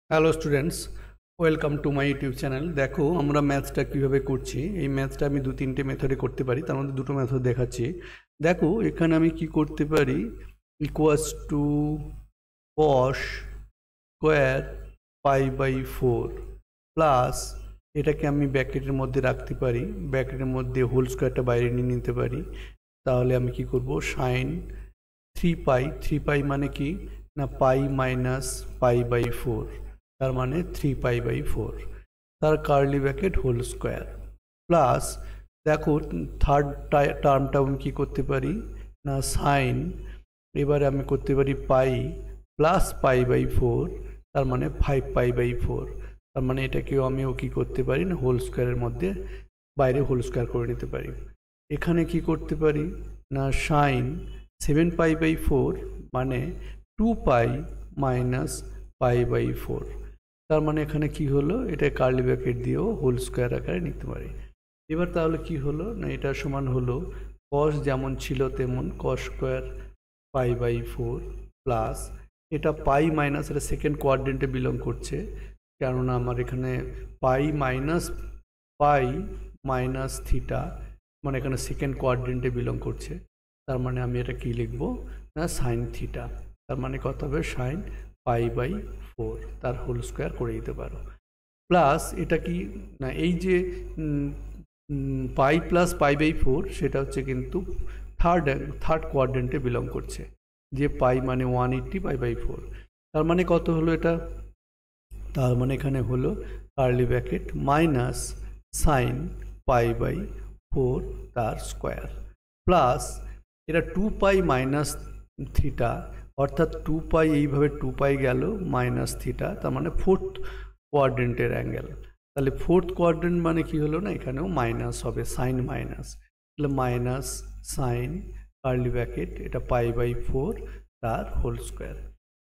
Hello students, welcome to my YouTube channel. দেখো আমরা ম্যাথসটা কীভাবে করছি। এই ম্যাথসটা আমি দু তিনটে মেথডে করতে পারি, তার মধ্যে দুটো মেথড দেখাচ্ছি। দেখো এখানে আমি কি করতে পারি, ইকুয়াস টু কস স্কোয়ার পাই/4 প্লাস এটাকে আমি ব্র্যাকেটের মধ্যে রাখতে পারি, ব্র্যাকেটের মধ্যে হোল স্কোয়ারটা বাইরে নিয়ে নিতে পারি। তাহলে আমি কি করব, সাইন 3 পাই মানে কি না পাই-পাই/4, তার মানে 3 পাই/4, তার curly bracket whole square plus দেখো থার্ড টার্মটা আমি কী করতে পারি না সাইন, এবারে আমি করতে পারি পাই প্লাস পাই/4, তার মানে 5 পাই/4, তার মানে এটাকেও আমিও কী করতে পারি না হোল স্কোয়ারের মধ্যে বাইরে হোল স্কোয়ার করে নিতে পারি। এখানে কি করতে পারি না সাইন 7 পাই/4 মানে 2 পাই মাইনাস পাই/4, তার মানে এখানে কি হলো, এটা কার্লি ব্র্যাকেট দিয়েও হোল স্কোয়ার আকারে নিতে পারি। এবার তাহলে কি হলো না এটা সমান হলো কস যেমন ছিল তেমন কস স্কোয়ার পাই/4 প্লাস এটা পাই মাইনাস, এটা সেকেন্ড কোয়াড্রেন্টে বিলং করছে, কেননা আমার এখানে পাই মাইনাস থিটা, মানে এখানে সেকেন্ড কোয়াড্রেন্টে বিলং করছে, তার মানে আমি এটা কি লিখবো না সাইন থিটা, তার মানে কত হবে সাইন পাই/4, তার হোল স্কোয়ার করে দিতে পারো। প্লাস এটা কি না এই যে পাই প্লাস পাই/4 সেটা হচ্ছে কিন্তু থার্ড কোয়াড্রেন্টে বিলং করছে, যে পাই মানে 180 পাই/4, তার মানে কত হলো এটা, তার মানে এখানে হলো কার্লি ব্র্যাকেট মাইনাস সাইন পাই/4 তার স্কোয়ার প্লাস এটা 2 পাই মাইনাস থিটা, অর্থাৎ 2 পাই এইভাবে 2 পাই গেল মাইনাস থিটা, তার মানে ফোর্থ কোয়াড্রেন্টের অ্যাঙ্গেল। তাহলে ফোর্থ কোয়াড্রেন্ট মানে কি হলো না এখানেও মাইনাস হবে, সাইন মাইনাস, তাহলে মাইনাস সাইন কার্লি ব্র্যাকেট এটা পাই/4 তার হোল স্কোয়ার।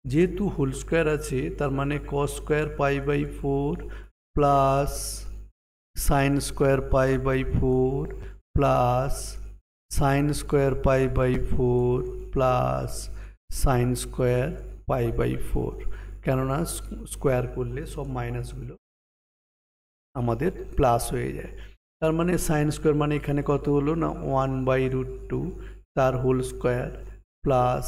যেহেতু হোল স্কোয়ার আছে তার মানে কস স্কোয়ার পাই/4 প্লাস সাইন স্কোয়ার পাই/4 প্লাস সাইন স্কোয়ার পাই/4 প্লাস সাইন স্কোয়ার পাই/4, কেননা স্কোয়ার করলে সব মাইনাসগুলো আমাদের প্লাস হয়ে যায়। তার মানে সাইন স্কোয়ার মানে এখানে কত হলো না 1/√2 তার হোল স্কোয়ার প্লাস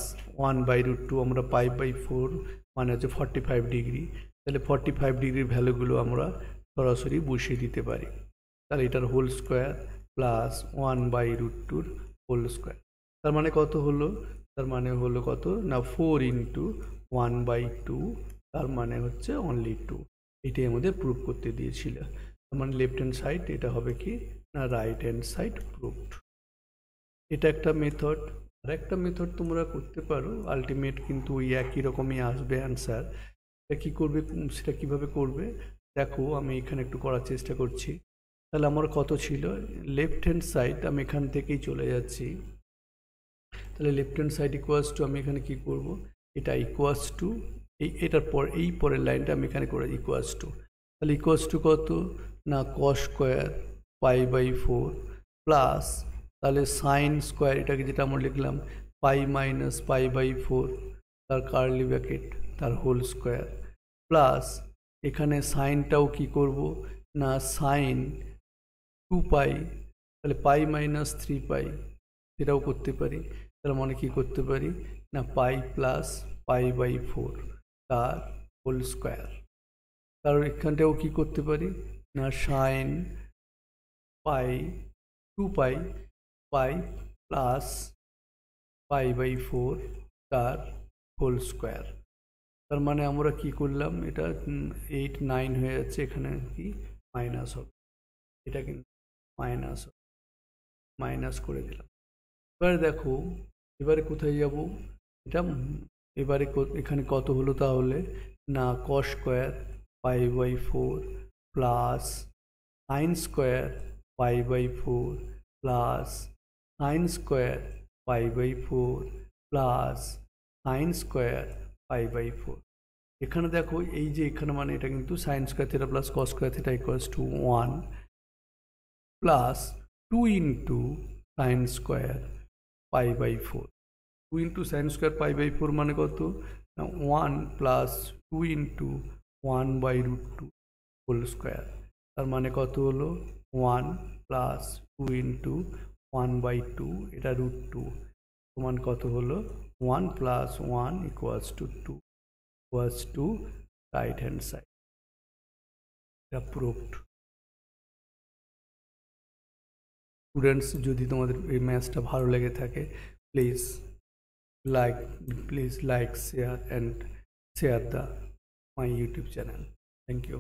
1/√2, আমরা পাই/4 মানে হচ্ছে 45 ডিগ্রি, তাহলে 45 ডিগ্রির ভ্যালুগুলো আমরা সরাসরি বসিয়ে দিতে পারি। তাহলে এটার whole square plus 1/√2 whole square, তার মানে কত হলো, তার মানে হলো কত না 4 ইন্টু 1/2, তার মানে হচ্ছে অনলি 2, এটাই আমাদের প্রুভ করতে দিয়েছিল। মানে লেফট হ্যান্ড সাইড এটা হবে কি না রাইট হ্যান্ড সাইড প্রুভড। এটা একটা মেথড। আর একটা মেথড তোমরা করতে পারো, আলটিমেট কিন্তু ওই একই রকমই আসবে অ্যান্সার। এটা কী করবে, সেটা কিভাবে করবে দেখো, আমি এখানে একটু করার চেষ্টা করছি। তাহলে আমার কত ছিল, লেফট হ্যান্ড সাইড আমি এখান থেকেই চলে যাচ্ছি, তাহলে left hand side equals to আমি এখানে কি করব, এটা ইকুয়াস টু এটার পর এই পরের লাইনটা আমি এখানে করে ইকুয়াস টু, তাহলে ইকুয়াস টু কত না কস স্কোয়ার পাই/4 প্লাস তাহলে সাইন স্কোয়ার, এটাকে যেটা আমরা লিখলাম পাই মাইনাস পাই/4 তার কার্লি ব্র্যাকেট তার হোল স্কোয়ার প্লাস এখানে সাইনটাও কি করব না সাইন 2 পাই, তাহলে পাই মাইনাস 3 পাই সেটাও করতে পারি, তার মানে কি করতে পারি না পাই প্লাস পাই/4 তার হোল স্কোয়ার, তার এখানটাও কি করতে পারি না সাইন পাই 2 পাই পাই প্লাস পাই/4 তার হোল স্কোয়ার, তার মানে আমরা কি করলাম, এটা 8 9 হয়ে যাচ্ছে, এখানে কি মাইনাস হবে, এটা কিন্তু মাইনাস করে দিলাম। এবারে দেখো এবারে কোথায় যাব, এটা এবারে এখানে কত হলো তাহলে না কস স্কোয়ার পাই/4 প্লাস সাইন স্কোয়ার পাই/4 প্লাস সাইন স্কোয়ার পাই/4 প্লাস সাইন স্কোয়ার পাই/4। এখানে দেখো এই যে এখানে মানে এটা কিন্তু sine square theta plus cos square theta equals to 1 plus 2 into sine square পাই/4, 2 ইন্টু সাইন স্কোয়ার পাই/4 মানে কত না 1 প্লাস 2 ইন্টু 1/√2 হোল স্কোয়ার, তার মানে কত হলো 1 প্লাস 2 ইন্টু 1/2, এটা √2 সমান কত হলো 1 plus 1 equals to 2 equals to right hand side. এটা প্রুভড। স্টুডেন্টস, যদি তোমাদের এই ম্যাথসটা ভালো লেগে থাকে please like, share and share the my YouTube channel. Thank you.